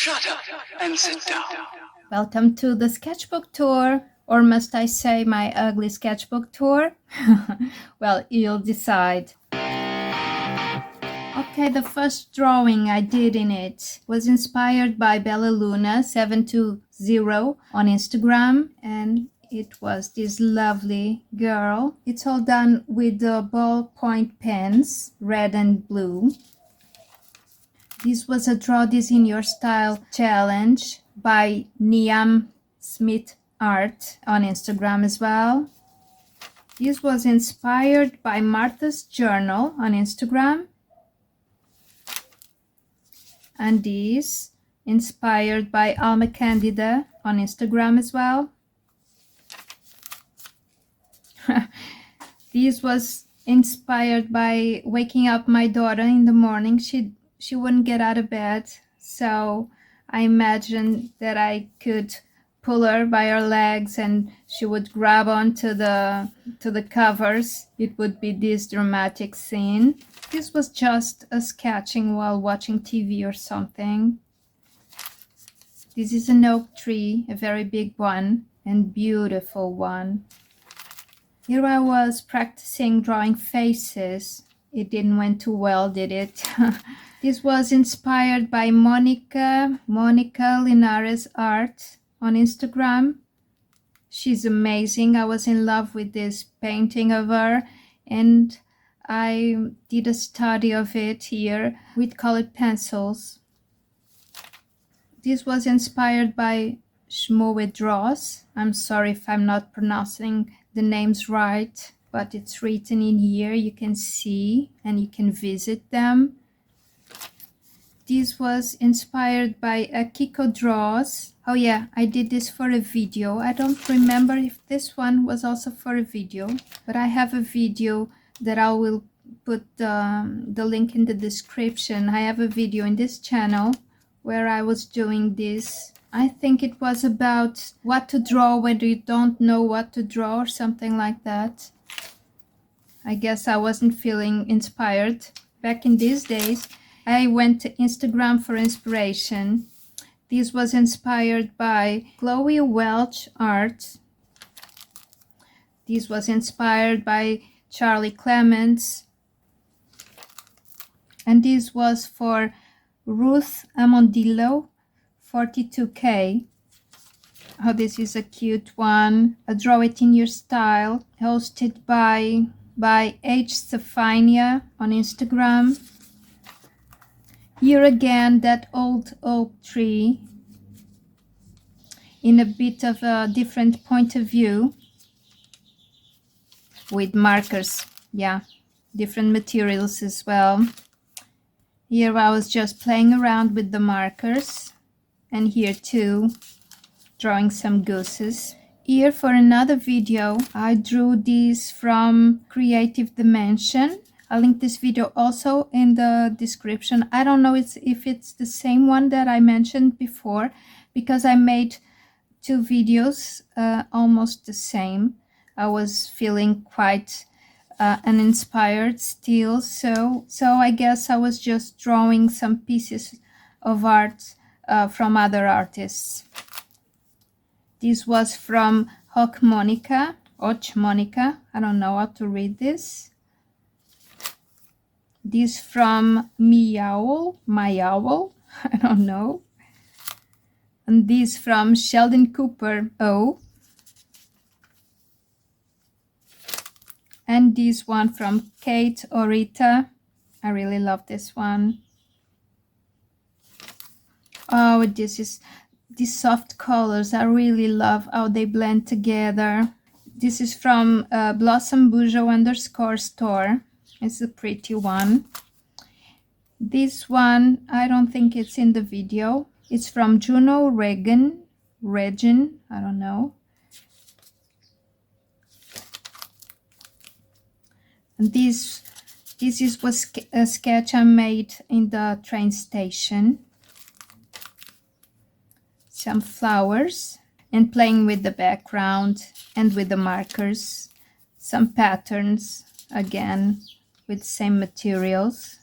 Shut up and sit down. Welcome to the sketchbook tour, or must I say my ugly sketchbook tour? Well, you'll decide. Okay, the first drawing I did in it was inspired by Bella Luna 720 on Instagram, and it was this lovely girl. It's all done with the ballpoint pens, red and blue. This was a Draw This in Your Style challenge by Niam Smith Art on Instagram as well. This was inspired by Martha's Journal on Instagram. And this inspired by Alma Candida on Instagram as well. This was inspired by waking up my daughter in the morning. She wouldn't get out of bed, so I imagined that I could pull her by her legs and she would grab onto the covers. It would be this dramatic scene. This was just a sketching while watching TV or something. This is an oak tree, a very big one and beautiful one. Here I was practicing drawing faces. It didn't went too well, did it? This was inspired by Monica Linares Art on Instagram. She's amazing. I was in love with this painting of her, and I did a study of it here with colored pencils. This was inspired by Shmoe Draws. I'm sorry if I'm not pronouncing the names right, but it's written in here. You can see and you can visit them. This was inspired by Akiko Draws. Oh yeah, I did this for a video. I don't remember if this one was also for a video, but I have a video that I will put the link in the description. I have a video in this channel where I was doing this. I think it was about what to draw when you don't know what to draw or something like that. I guess I wasn't feeling inspired. Back in these days, I went to Instagram for inspiration. This was inspired by Chloe Welch Art. This was inspired by Charlie Clements. And this was for Ruth Amondillo, 42K. Oh, this is a cute one. A Draw It in Your Style, hosted by H. Stephania on Instagram. Here again, that old oak tree in a bit of a different point of view with markers. Yeah, different materials as well. Here I was just playing around with the markers, and here too, drawing some gooses. Here for another video, I drew this from Creative Dimension. I'll link this video also in the description. I don't know if it's the same one that I mentioned before, because I made two videos almost the same. I was feeling quite uninspired still, so I guess I was just drawing some pieces of art from other artists. This was from Och Monica, I don't know how to read this. This from Meowl, I don't know. And this from Sheldon Cooper O. And this one from Kate Orita. I really love this one. Oh, these soft colors. I really love how they blend together. This is from blossombujo_store. It's a pretty one. This one, I don't think it's in the video. It's from Juno Regin, I don't know. And this was a sketch I made in the train station. Some flowers and playing with the background and with the markers. Some patterns again with same materials.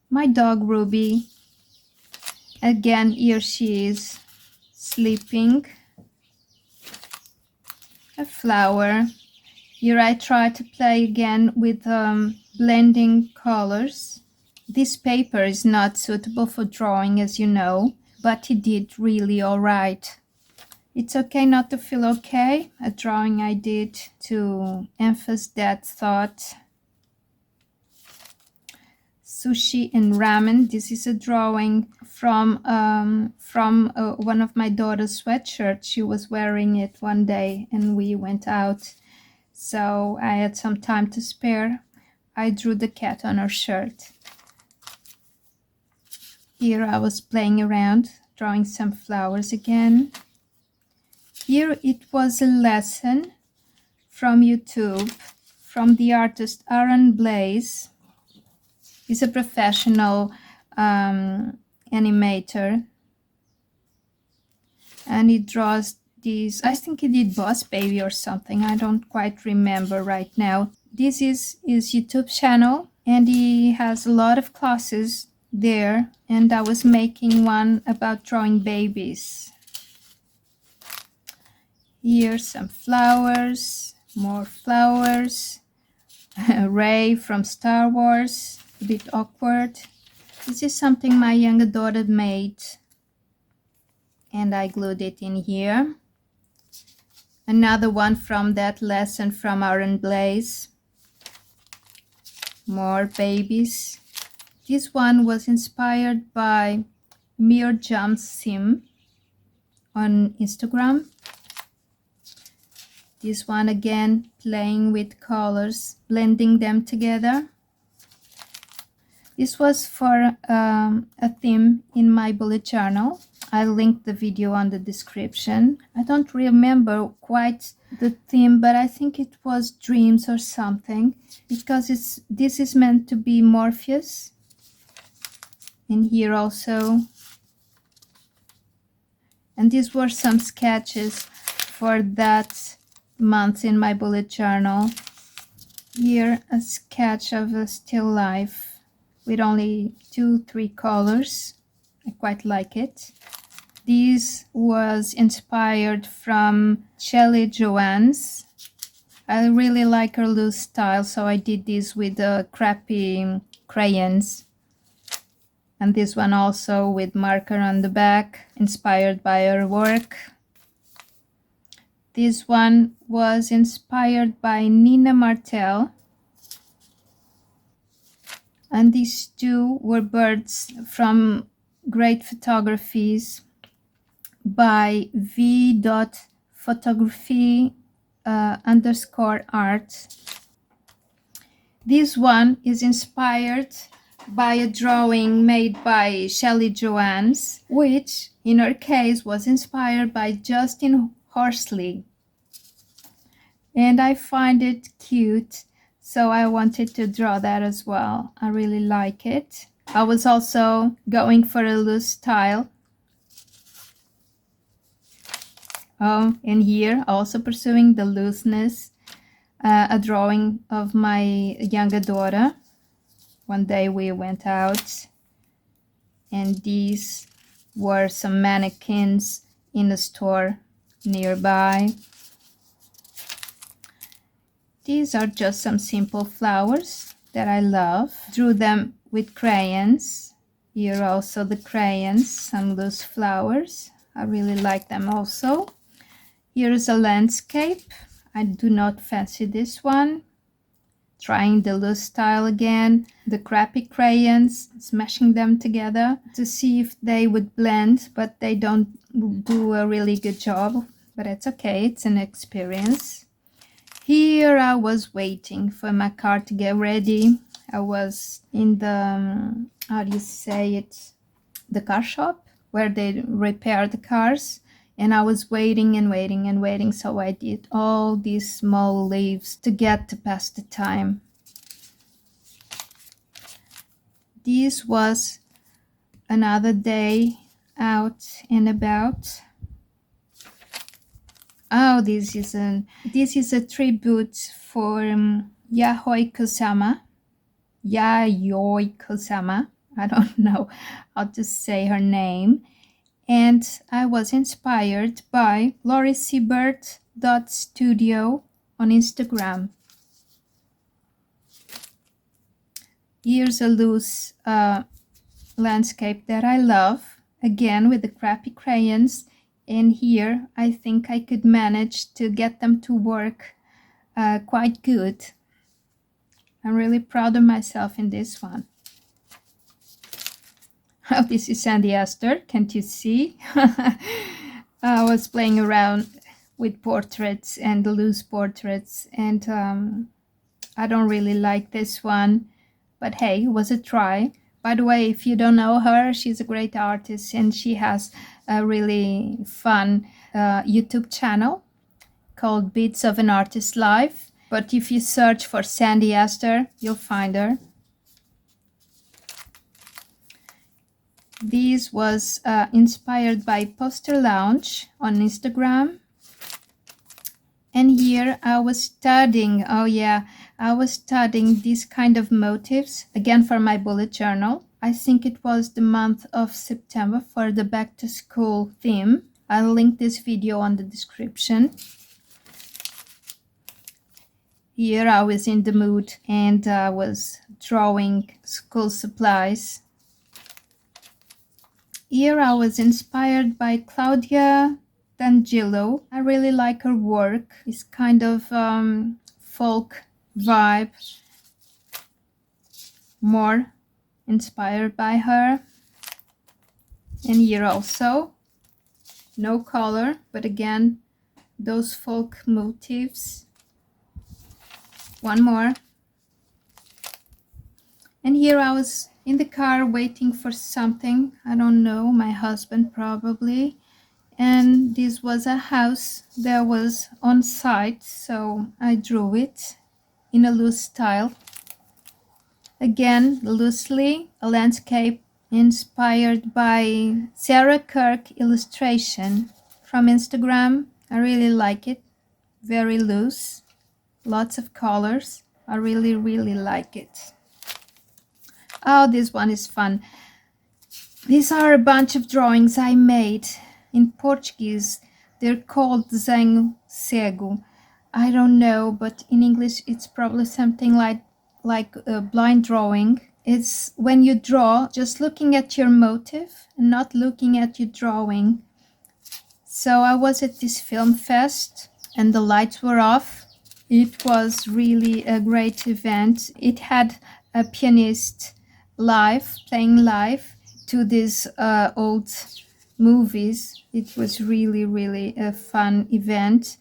My dog Ruby. Again, here she is sleeping. A flower. Here I try to play again with blending colors. This paper is not suitable for drawing, as you know, but it did really all right. It's okay not to feel okay. A drawing I did to emphasize that thought. Sushi and ramen. This is a drawing from one of my daughter's sweatshirts. She was wearing it one day and we went out. So I had some time to spare. I drew the cat on her shirt. Here I was playing around, drawing some flowers again. Here it was a lesson from YouTube, from the artist Aaron Blaze. He's a professional animator. And he draws these, I think he did Boss Baby or something. I don't quite remember right now. This is his YouTube channel and he has a lot of classes there. And I was making one about drawing babies. Here some flowers, more flowers. Ray from Star Wars, a bit awkward. This is something my younger daughter made. And I glued it in here. Another one from that lesson from Aaron Blaze. More babies. This one was inspired by Mirjam Sim on Instagram. This one again, playing with colors, blending them together. This was for a theme in my bullet journal. I'll link the video on the description. I don't remember quite the theme, but I think it was dreams or something, because this is meant to be Morpheus. And here also. And these were some sketches for that month in my bullet journal. Here a sketch of a still life with only 2-3 colors. I quite like it. This was inspired from Shelley Joanne's. I really like her loose style, so I did this with crappy crayons. And this one also with marker on the back, inspired by her work. This one was inspired by Nina Martel. And these two were birds from great photographies by v.photography_art. This one is inspired by a drawing made by Shelley Joanne's, which in her case was inspired by Justin Horsley. And I find it cute, so I wanted to draw that as well. I really like it. I was also going for a loose style. And here also pursuing the looseness, a drawing of my younger daughter. One day we went out and these were some mannequins in a store nearby. These are just some simple flowers that I love. Drew them with crayons. Here also the crayons, some loose flowers. I really like them also. Here is a landscape. I do not fancy this one. Trying the loose style again. The crappy crayons, smashing them together to see if they would blend, but they don't do a really good job. But it's okay, it's an experience. Here I was waiting for my car to get ready. I was in the, how do you say it, the car shop where they repair the cars. And I was waiting and waiting and waiting. So I did all these small leaves to get to pass the time. This was another day out and about. Oh, this is a tribute for Yayoi Kusama. Yayoi Kusama. I don't know how to say her name. And I was inspired by loriseabird.studio on Instagram. Here's a loose landscape that I love, again with the crappy crayons. And here I think I could manage to get them to work quite good. I'm really proud of myself in this one. Oh, this is Sandy Astor, can't you see? I was playing around with portraits and loose portraits, and I don't really like this one, but hey, it was a try. By the way, if you don't know her, she's a great artist and she has a really fun YouTube channel called Bits of an Artist's Life. But if you search for Sandy Astor, you'll find her. This was inspired by Poster Lounge on Instagram. And here I was studying, oh yeah, I was studying these kind of motifs, again for my bullet journal. I think it was the month of September for the back to school theme. I'll link this video on the description. Here I was in the mood and I was drawing school supplies. Here I was inspired by Claudia D'Angelo. I really like her work. It's kind of folk vibe, more inspired by her. And here also, no color, but again, those folk motifs. One more. And here I was in the car waiting for something. I don't know, my husband probably. And this was a house that was on site, so I drew it in a loose style. Again, loosely, a landscape inspired by Sarah Kirk illustration from Instagram. I really like it. Very loose, lots of colors. I really, really like it. Oh, this one is fun. These are a bunch of drawings I made in Portuguese. They're called desenho cego. I don't know, but in English it's probably something like a blind drawing. It's when you draw just looking at your motif and not looking at your drawing. So I was at this film fest and the lights were off. It was really a great event. It had a pianist playing live to these old movies. It was really, really a fun event.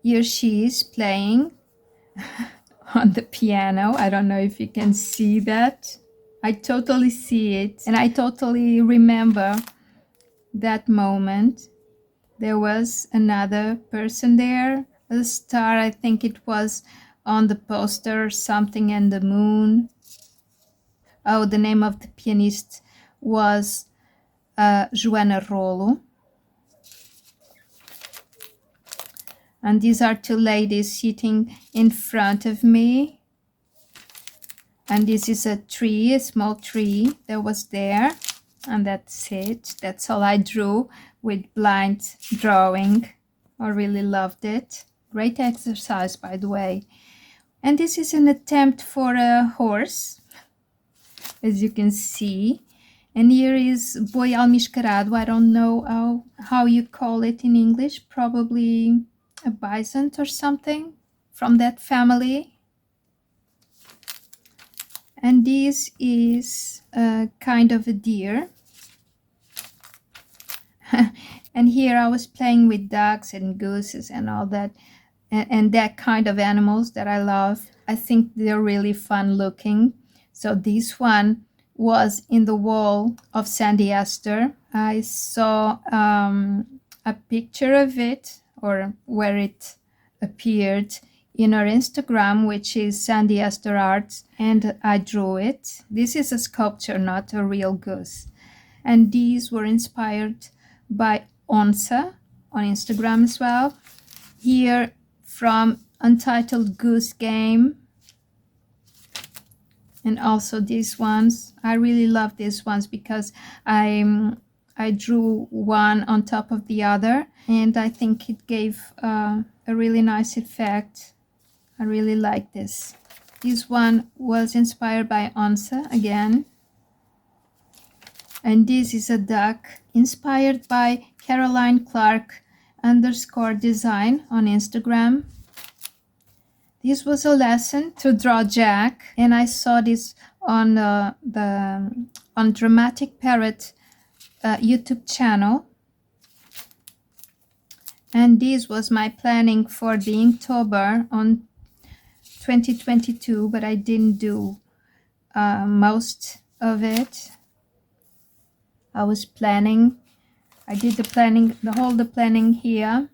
Here she is playing on the piano. I don't know if you can see that. I totally see it, and I totally remember that moment. There was another person there, a star. I think it was on the poster, something and the moon. Oh, the name of the pianist was Joana Rolo. And these are two ladies sitting in front of me. And this is a tree, a small tree that was there. And that's it. That's all I drew with blind drawing. I really loved it. Great exercise, by the way. And this is an attempt for a horse, as you can see. And here is boi almiscarado. I don't know how you call it in English. Probably a bison or something from that family. And this is a kind of a deer. And here I was playing with ducks and gooses and all that, and that kind of animals that I love. I think they're really fun looking. So this one was in the wall of Sandy Astor. I saw a picture of it, or where it appeared in our Instagram, which is Sandy Astor Arts, and I drew it. This is a sculpture, not a real goose. And these were inspired by Onsa on Instagram as well. Here from Untitled Goose Game. And also these ones, I really love these ones because I drew one on top of the other, and I think it gave a really nice effect. I really like this. This one was inspired by Onsa again. And this is a duck inspired by Caroline Clark _design on Instagram. This was a lesson to draw Jack, and I saw this on on Dramatic Parrot YouTube channel. And this was my planning for the Inktober on 2022, but I didn't do most of it. I was planning. I did the planning, the planning here,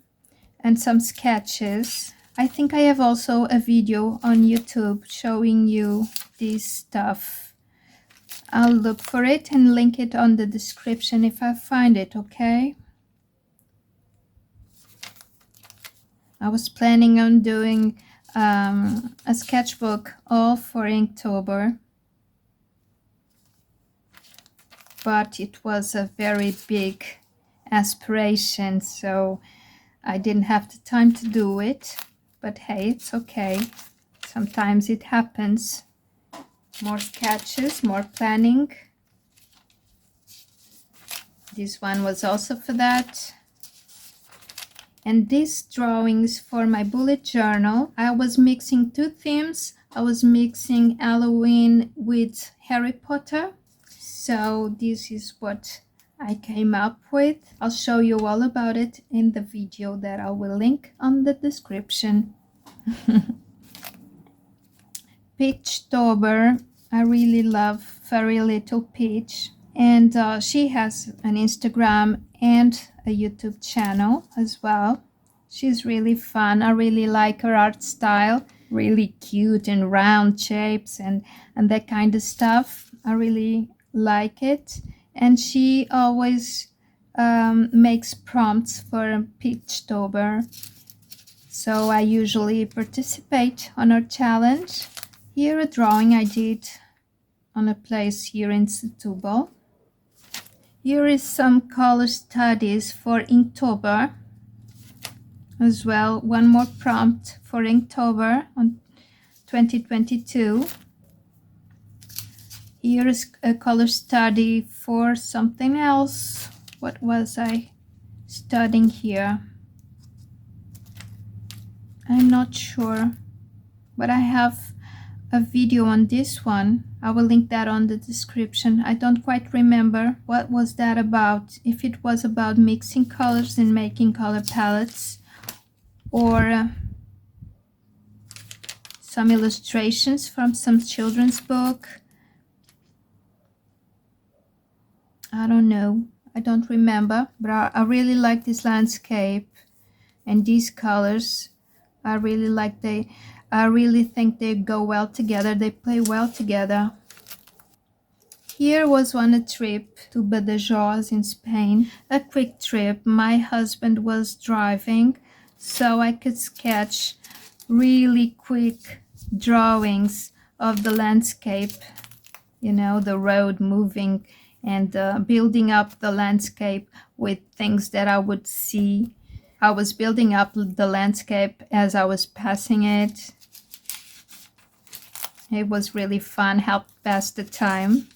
and some sketches. I think I have also a video on YouTube showing you this stuff. I'll look for it and link it on the description if I find it, okay? I was planning on doing a sketchbook all for Inktober, but it was a very big aspiration, so I didn't have the time to do it. But hey, it's okay. Sometimes it happens. More sketches, more planning. This one was also for that. And these drawings for my bullet journal. I was mixing two themes. I was mixing Halloween with Harry Potter. So this is what I came up with. I'll show you all about it in the video that I will link on the description. Peachtober, I really love Furry Little Peach, and she has an Instagram and a YouTube channel as well. She's really fun. I really like her art style, really cute and round shapes and that kind of stuff. I really like it. And she always makes prompts for Peachtober, so I usually participate on her challenge. Here a drawing I did on a place here in Setúbal. Here is some color studies for Inktober as well. One more prompt for Inktober on 2022. Here is a color study for something else. What was I studying here? I'm not sure, but I have a video on this one. I will link that on the description. I don't quite remember what was that about. If it was about mixing colors and making color palettes, or some illustrations from some children's book. I don't know. I don't remember, but I really like this landscape and these colors. I really think they go well together. They play well together. Here was on a trip to Badajoz in Spain. A quick trip. My husband was driving, so I could sketch really quick drawings of the landscape. You know, the road moving and building up the landscape with things that I would see. I was building up the landscape as I was passing it. It was really fun, helped pass the time.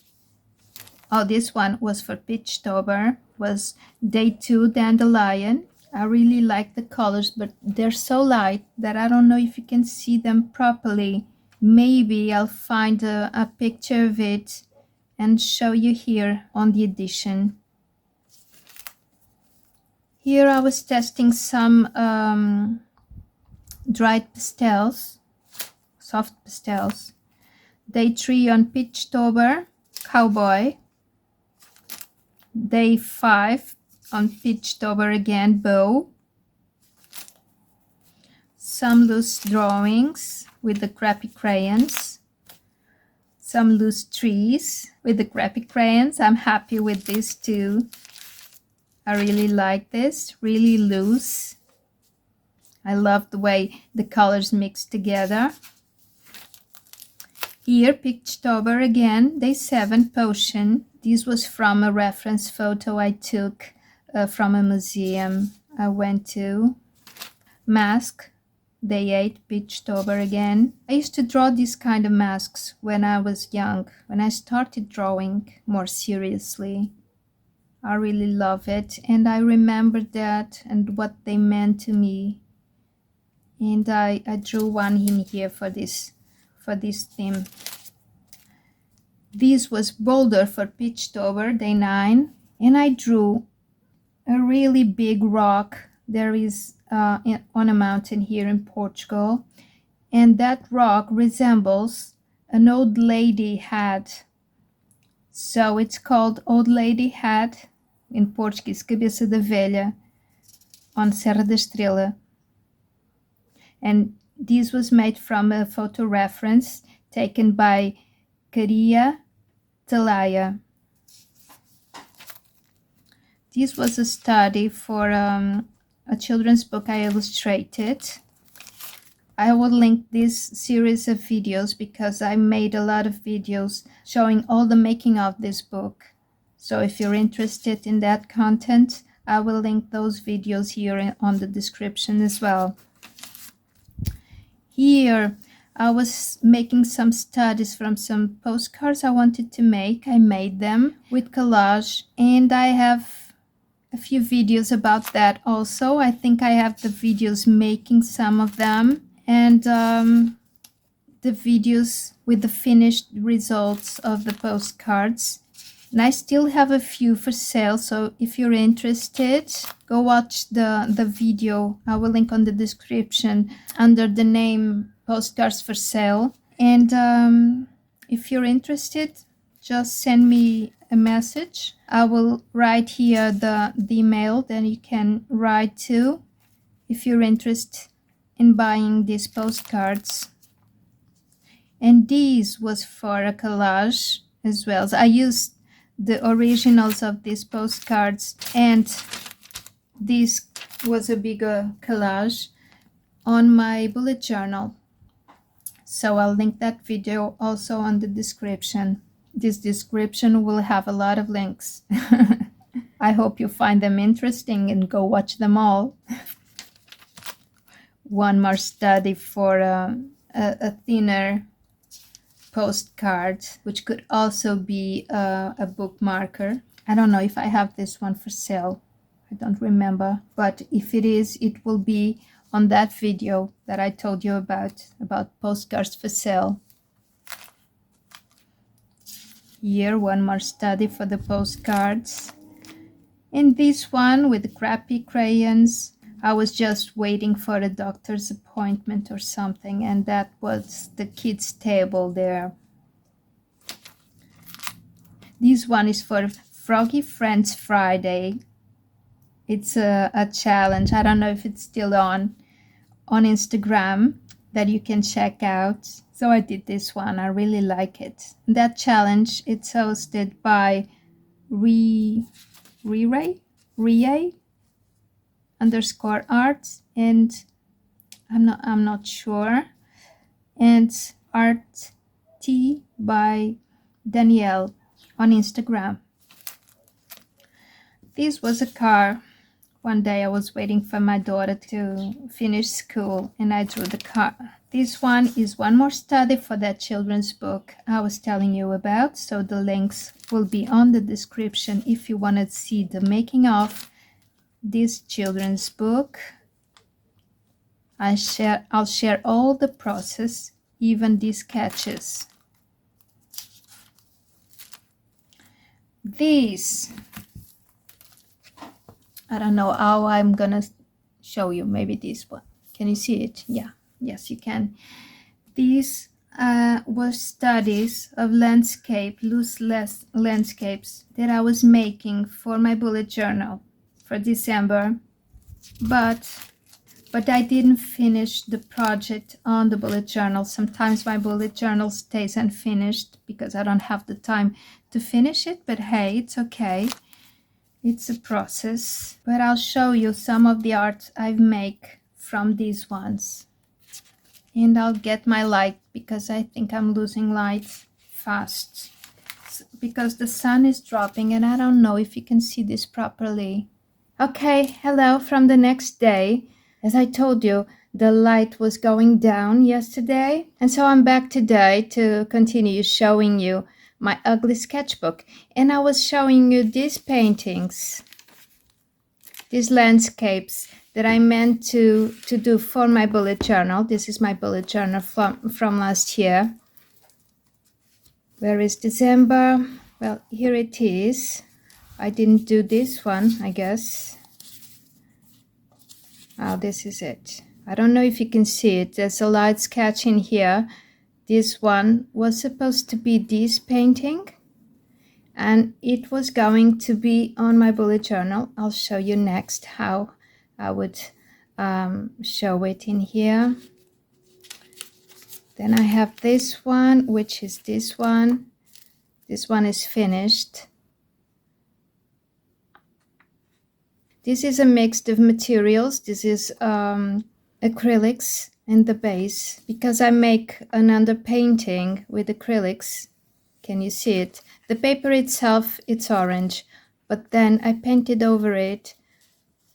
Oh, this one was for Peachtober. Was day 2 dandelion. I really like the colors, but they're so light that I don't know if you can see them properly. Maybe I'll find a picture of it and show you here on the edition. Here I was testing some dried pastels, soft pastels. Day 3 on Peachtober, cowboy. Day 5 on Peachtober again, bow. Some loose drawings with the crappy crayons. Some loose trees with the crappy crayons. I'm happy with this too. I really like this, really loose. I love the way the colors mix together. Here, Pictober again, day 7, potion. This was from a reference photo I took from a museum I went to. Mask, day 8, Pictober again. I used to draw these kind of masks when I was young, when I started drawing more seriously. I really love it, and I remember that and what they meant to me. And I drew one in here for this theme. This was Boulder for Pictober, day 9, and I drew a really big rock. There is on a mountain here in Portugal, and that rock resembles an old lady hat. So it's called Old Lady Hat, in Portuguese, cabeça da velha, on Serra da Estrela. And this was made from a photo reference taken by Caria Talaya. This was a study for a children's book I illustrated. I will link this series of videos because I made a lot of videos showing all the making of this book. So if you're interested in that content, I will link those videos here on the description as well. Here, I was making some studies from some postcards I wanted to make. I made them with collage, and I have a few videos about that also. I think I have the videos making some of them, and the videos with the finished results of the postcards. And I still have a few for sale, so if you're interested, go watch the video. I will link on the description under the name Postcards for Sale. And if you're interested, just send me a message. I will write here the email that you can write to if you're interested in buying these postcards. And this was for a collage as well. So I used the originals of these postcards, and this was a bigger collage on my bullet journal. So I'll link that video also on the description. This description will have a lot of links. I hope you find them interesting and go watch them all. One more study for a thinner postcard, which could also be a bookmarker. I don't know if I have this one for sale. I don't remember. But if it is, it will be on that video that I told you about postcards for sale. Here, one more study for the postcards. And this one with the crappy crayons. I was just waiting for a doctor's appointment or something, and that was the kids' table there. This one is for Froggy Friends Friday. It's a challenge. I don't know if it's still on Instagram, that you can check out. So I did this one. I really like it. That challenge, it's hosted by _arts, and I'm not sure, and artsy by Danielle on Instagram. This was a car. One day I was waiting for my daughter to finish school, and I drew the car. This one is one more study for that children's book I was telling you about, so the links will be on the description if you want to see the making of this children's book. I'll share all the process, even these sketches. These, I don't know how I'm gonna show you. Maybe this one. Can you see it? Yeah. Yes, you can. These were studies of loose landscapes that I was making for my bullet journal for December, but I didn't finish the project on the bullet journal. Sometimes my bullet journal stays unfinished because I don't have the time to finish it, but hey, it's okay. It's a process. But I'll show you some of the art I've made from these ones. And I'll get my light because I think I'm losing light fast. Because the sun is dropping and I don't know if you can see this properly. Okay, hello from the next day. As I told you, the light was going down yesterday. And so I'm back today to continue showing you my ugly sketchbook. And I was showing you these paintings, these landscapes that I meant to do for my bullet journal. This is my bullet journal from last year. Where is December? Well, here it is. I didn't do this one, I guess. Oh, this is it. I don't know if you can see it. There's a light sketch in here. This one was supposed to be this painting, and it was going to be on my bullet journal. I'll show you next how I would show it in here. Then I have this one, which is this one. This one is finished. This is a mix of materials. This is acrylics and the base, because I make an underpainting with acrylics. Can you see it? The paper itself, it's orange, but then I painted over it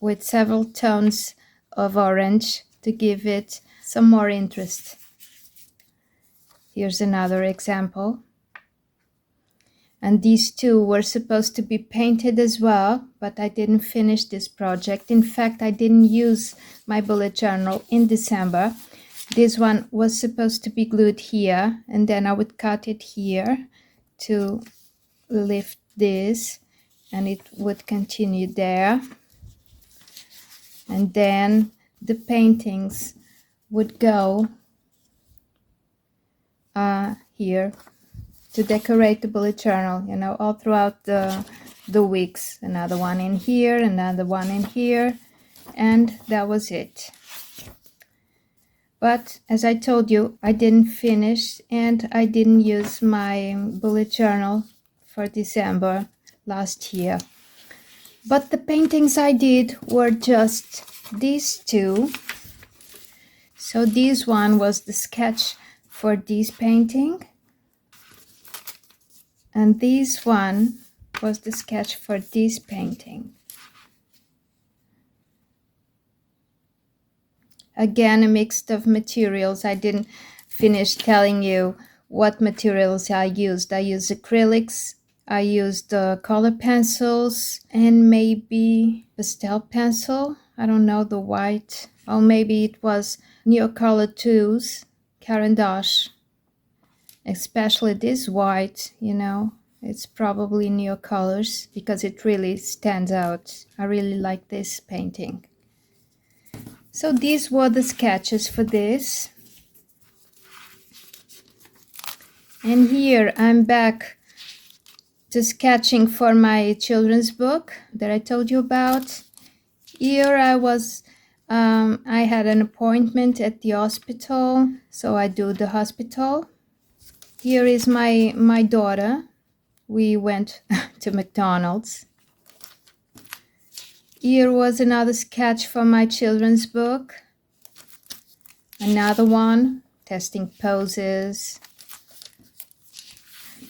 with several tones of orange to give it some more interest. Here's another example. And these two were supposed to be painted as well, but I didn't finish this project. In fact, I didn't use my bullet journal in December. This one was supposed to be glued here, and then I would cut it here to lift this, and it would continue there. And then the paintings would go here to decorate the bullet journal, you know, all throughout the weeks. Another one in here, another one in here, and that was it. But as I told you, I didn't finish and I didn't use my bullet journal for December last year. But the paintings I did were just these two. So this one was the sketch for this painting, and this one was the sketch for this painting. Again, a mix of materials. I didn't finish telling you what materials I used. I used acrylics, I used color pencils, and maybe pastel pencil. I don't know, the white. Or maybe it was Neocolor 2's Caran d'Ache. Especially this white, you know, it's probably Neocolors because it really stands out. I really like this painting. So these were the sketches for this. And here I'm back to sketching for my children's book that I told you about. Here I had an appointment at the hospital, so I do the hospital. Here is my daughter. We went to McDonald's. Here was another sketch for my children's book. Another one, testing poses.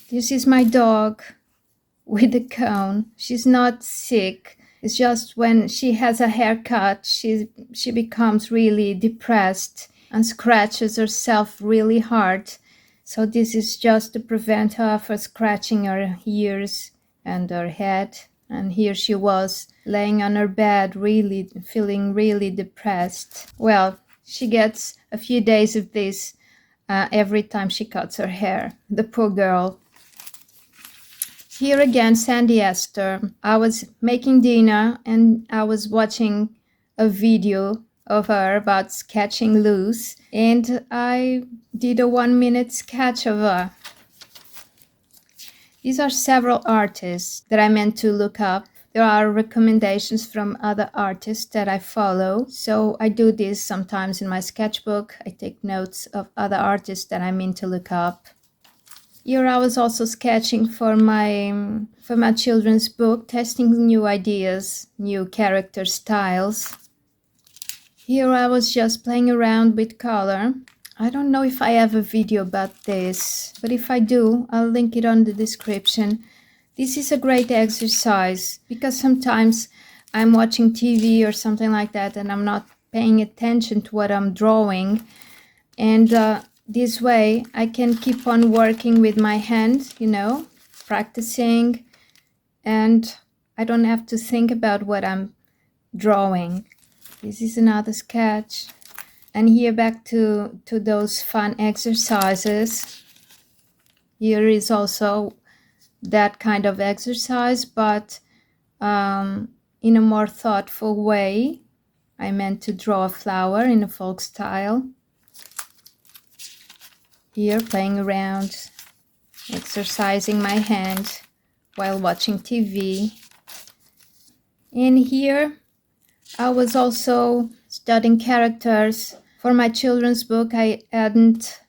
This is my dog with a cone. She's not sick. It's just when she has a haircut, she becomes really depressed and scratches herself really hard. So this is just to prevent her from scratching her ears and her head. And here she was laying on her bed, really feeling really depressed. Well, she gets a few days of this every time she cuts her hair. The poor girl. Here again, Sandy Esther. I was making dinner and I was watching a video of her about sketching loose, and I did a 1-minute sketch of her. These are several artists that I meant to look up. There are recommendations from other artists that I follow, so I do this sometimes in my sketchbook. I take notes of other artists that I mean to look up. Here I was also sketching for my children's book, testing new ideas, new character styles. Here I was just playing around with color. I don't know if I have a video about this, but if I do, I'll link it on the description. This is a great exercise because sometimes I'm watching TV or something like that and I'm not paying attention to what I'm drawing. And this way I can keep on working with my hand, you know, practicing, and I don't have to think about what I'm drawing. This is another sketch. And here back to those fun exercises. Here is also that kind of exercise, but in a more thoughtful way. I meant to draw a flower in a folk style. Here playing around, exercising my hand while watching TV. And here I was also studying characters. For my children's book, I hadn't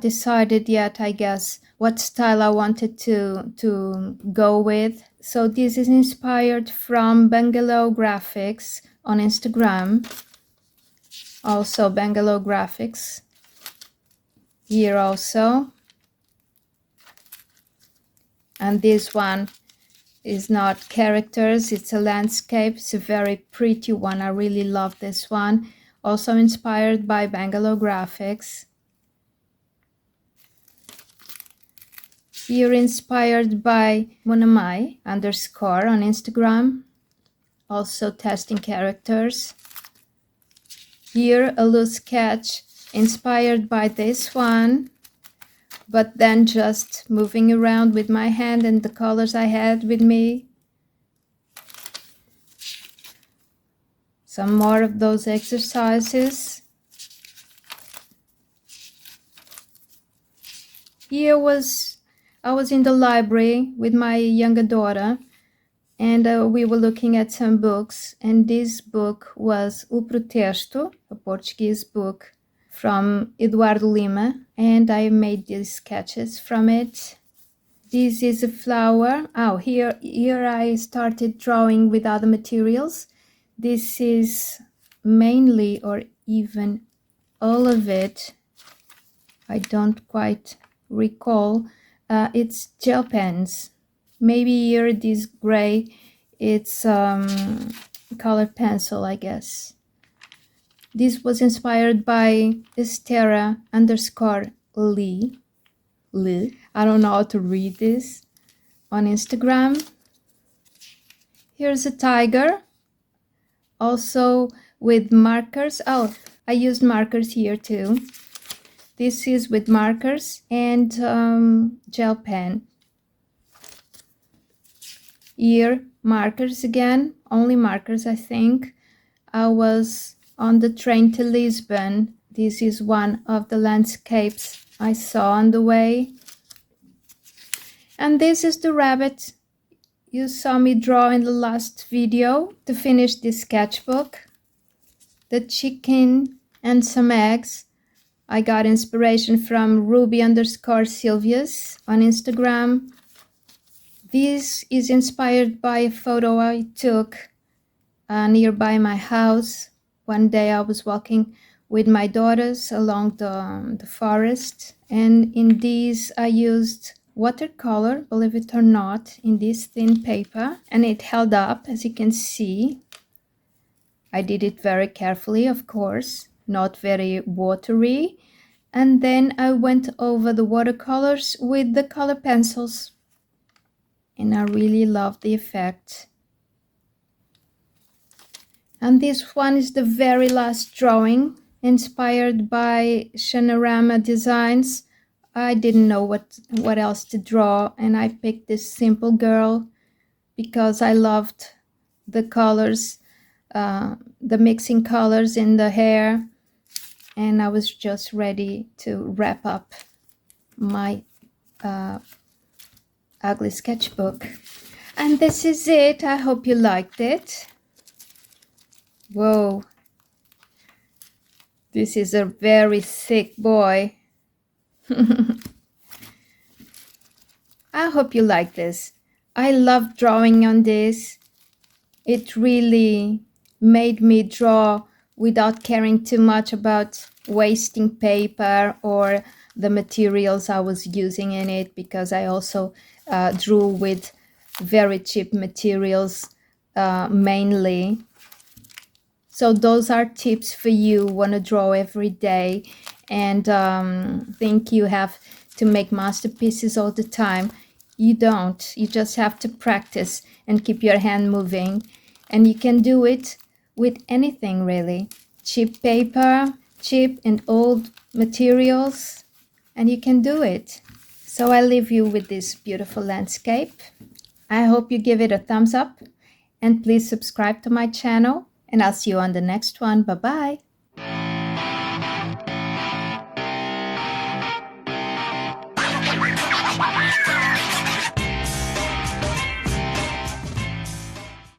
decided yet, I guess, what style I wanted to go with. So this is inspired from Bungalow Graphics on Instagram. Also Bungalow Graphics. Here also. And this one is not characters, it's a landscape. It's a very pretty one. I really love this one. Also inspired by Bungalow Graphics. Here inspired by Monamai _ on Instagram. Also testing characters. Here a loose sketch inspired by this one, but then just moving around with my hand and the colors I had with me. Some more of those exercises. Here I was in the library with my younger daughter, and we were looking at some books, and this book was O Protesto, a Portuguese book from Eduardo Lima, and I made these sketches from it. This is a flower. Oh, here I started drawing with other materials. This is mainly, or even all of it, I don't quite recall. It's gel pens. Maybe here this gray, it's colored pencil, I guess. This was inspired by Estera _ Lee. I don't know how to read this, on Instagram. Here's a tiger, also with markers. Oh, I used markers here too. This is with markers and gel pen. Here, markers again, only markers, I think. I was on the train to Lisbon. This is one of the landscapes I saw on the way. And this is the rabbit you saw me draw in the last video to finish this sketchbook. The chicken and some eggs. I got inspiration from Ruby _ Silvius on Instagram. This is inspired by a photo I took nearby my house. One day I was walking with my daughters along the forest, and in these I used watercolor, believe it or not, in this thin paper, and it held up, as you can see. I did it very carefully, of course, not very watery. And then I went over the watercolors with the color pencils, and I really love the effect. And this one is the very last drawing, inspired by Shanorama Designs. I didn't know what else to draw, and I picked this simple girl because I loved the colors, the mixing colors in the hair, and I was just ready to wrap up my ugly sketchbook. And this is it. I hope you liked it. Whoa, this is a very thick boy. I hope you like this. I love drawing on this. It really made me draw without caring too much about wasting paper or the materials I was using in it, because I also drew with very cheap materials mainly. So those are tips for you who want to draw every day and think you have to make masterpieces all the time. You don't. You just have to practice and keep your hand moving. And you can do it with anything, really. Cheap paper, cheap and old materials, and you can do it. So I leave you with this beautiful landscape. I hope you give it a thumbs up, and please subscribe to my channel, and I'll see you on the next one. Bye bye.